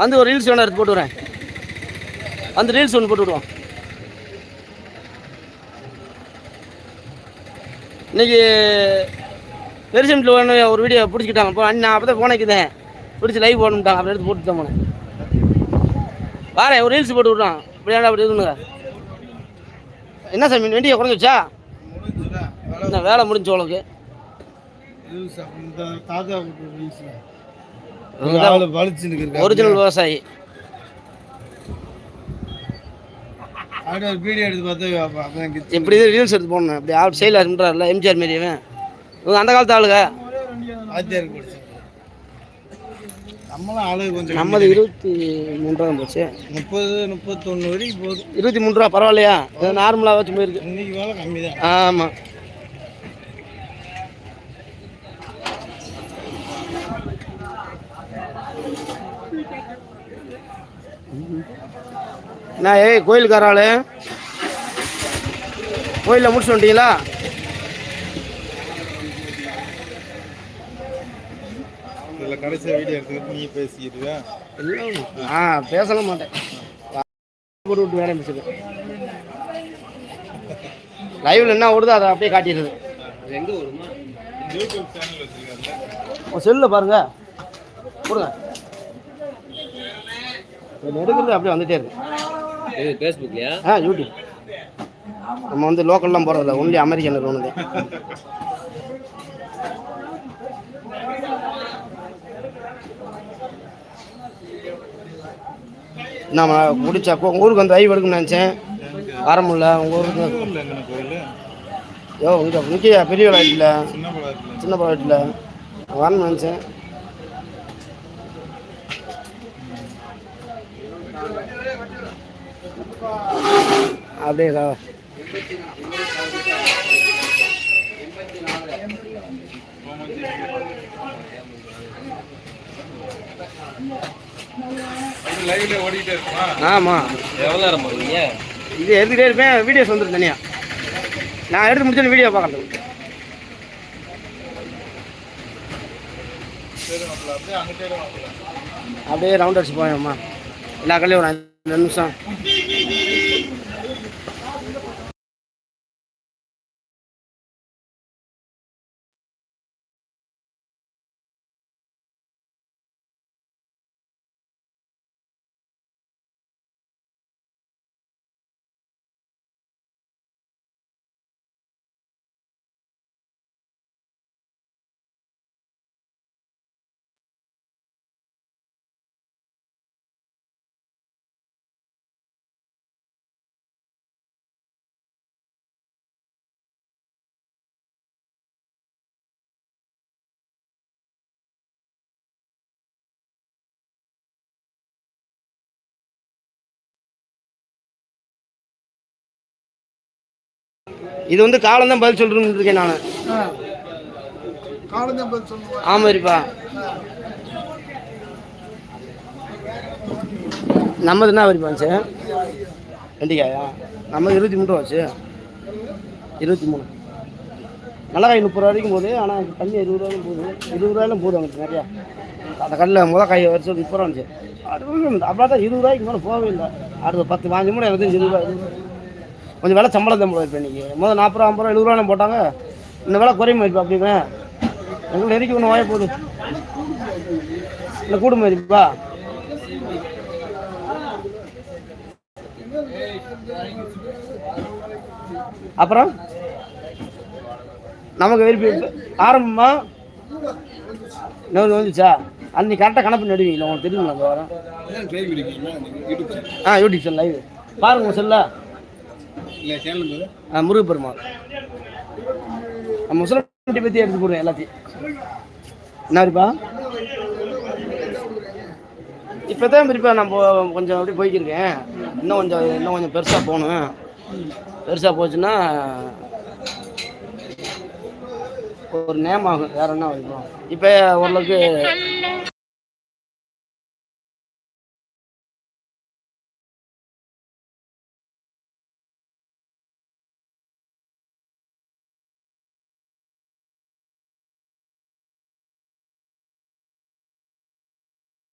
வந்து ஒரு ரீல்ஸ் ஒன்று எடுத்து போட்டு வரேன். அந்த ரீல்ஸ் ஒன்று போட்டு விடுவோம். இன்றைக்கி பெருசமிட்டில் ஒன்று ஒரு வீடியோ பிடிச்சிக்கிட்டாங்க. இப்போ நான் அப்போ தான் ஃபோன் வைக்கிறேன், பிடிச்சி லைவ் போடணுட்டாங்க. அப்படி எடுத்து போட்டு தான் போனேன். வாரேன், ஒரு ரீல்ஸ் போட்டு விட்றான். இப்படியாண்டா அப்படி இருக்குங்க. என்ன சாமி வண்டியை குறைஞ்சிச்சா? என்ன வேலை முடிஞ்சு உங்களுக்கு? ஒரிஜினல் விவசாயி. எப்படி ரீல்ஸ் எடுத்து போடணும். அப்படி ஆள் செயல் பண்ணுறாருல எம்ஜிஆர் மாரியவன். இவங்க அந்த காலத்து ஆளுங்க. நம்மது 23 ரூபா போச்சு. 30-31 வரைக்கும் போகுது. 23 ரூபா பரவாயில்லையா? நார்மலாக வச்சு போயிருக்கு. இன்னைக்கு வேலை கம்மி தான். ஆமாம். நான் கோயிலுக்காராள் கோயிலில் முடிச்சு வந்துட்டீங்களா? கடைசி வீடியோ எடுத்துக்கிட்டு நீ பேசிக்கிட்டு பேசலாம் மாட்டேன். போட்டு விட்டு வேலை முடிச்சுது. லைவ்ல என்ன ஓடுதோ அதை அப்படியே காட்டிடுறது. எங்கே ஓடுமா? செல்லில் பாருங்க, போடுங்க. எடுக்கிறது அப்படியே வந்துட்டே இருக்கு. ஃபேஸ்புக்லையா? யூடியூப். நம்ம வந்து லோக்கல்லாம் போகிறதில்ல, ஒன்லி அமெரிக்கன் ஒன்று. நான் முடிச்சா உங்கள் ஊருக்கு வந்து ஐவு எடுக்கணும்னு நினச்சேன். வர முடியல. உங்கள் ஊருக்கு இங்கே முக்கிய பெரிய விளையாட்டில் சின்ன விளையாட்டில் வரணும்னு நினச்சேன். அப்படியே ஆமாம். எவ்வளோ நேரம் போடுவீங்க? இது எடுத்துகிட்டே இருப்பேன். வீடியோஸ் வந்துடும் தனியாக. நான் எடுத்து முடிச்சோன்னு வீடியோ பார்க்கறது. அப்படியே ரவுண்ட் அடிச்சு போவேம்மா. எல்லா கல்லையும் ஒரு 5 நிமிஷம். இது வந்து காலம் தான் பதில் சொல்றேன்னு இருக்கேன் நான். ஆமாம் இருப்பா. நம்மது என்ன வரிப்பாச்சு? வெண்டிக்காயா? நம்ம 23 ரூபா ஆச்சு. 23. மிளகாய் 30 ரூபா வரைக்கும் போகுது. ஆனால் தண்ணி 20 ரூபாயும் போகுது. 20 ரூபாயிலும் போகுது அவங்களுக்கு நிறையா. அந்த கல்லில் முதல் காய் வருஷம் 30 ரூபா இருந்துச்சு. அப்படின்னா தான் 20 ரூபாய்க்கு மேலே போகவே இல்லை. அடுத்த 10-15 மூணு எனக்கு 20 ரூபா. கொஞ்சம் வேலை சம்பளம் தான் போயிருப்பேன். இன்றைக்கி முதல் 40 ரூபா 50 ரூபா 70 ரூபாய் போட்டாங்க. இந்த வேலை குறையும் இருப்பா. அப்படிங்க எங்களுக்கு நெருக்கி ஒன்று வாய போகுது. இல்லை கூடுமா இருப்பா. அப்புறம் நமக்கு விருப்பி ஆரம்பமா இன்னொன்று வந்துச்சா? அன்னைக்கு கரெக்டாக கணக்கு நடுவீங்களா? உங்களுக்கு தெரியுங்களா? அந்த வாரம் யூடியூப் சேனல் லைவ் பாருங்க. செல்ல முருகப்பெருமாள் முஸ்லிம் பற்றி எடுத்து போடுவேன் எல்லாத்தையும். என்ன இருப்பா? இப்போ தான் இருப்பா. நான் கொஞ்சம் அப்படி போய்க்கிருக்கேன். இன்னும் கொஞ்சம் பெருசாக போகணும். பெருசாக போச்சுன்னா ஒரு நேம் ஆகும். வேறு என்ன வைப்போம்? இப்போ ஓரளவுக்கு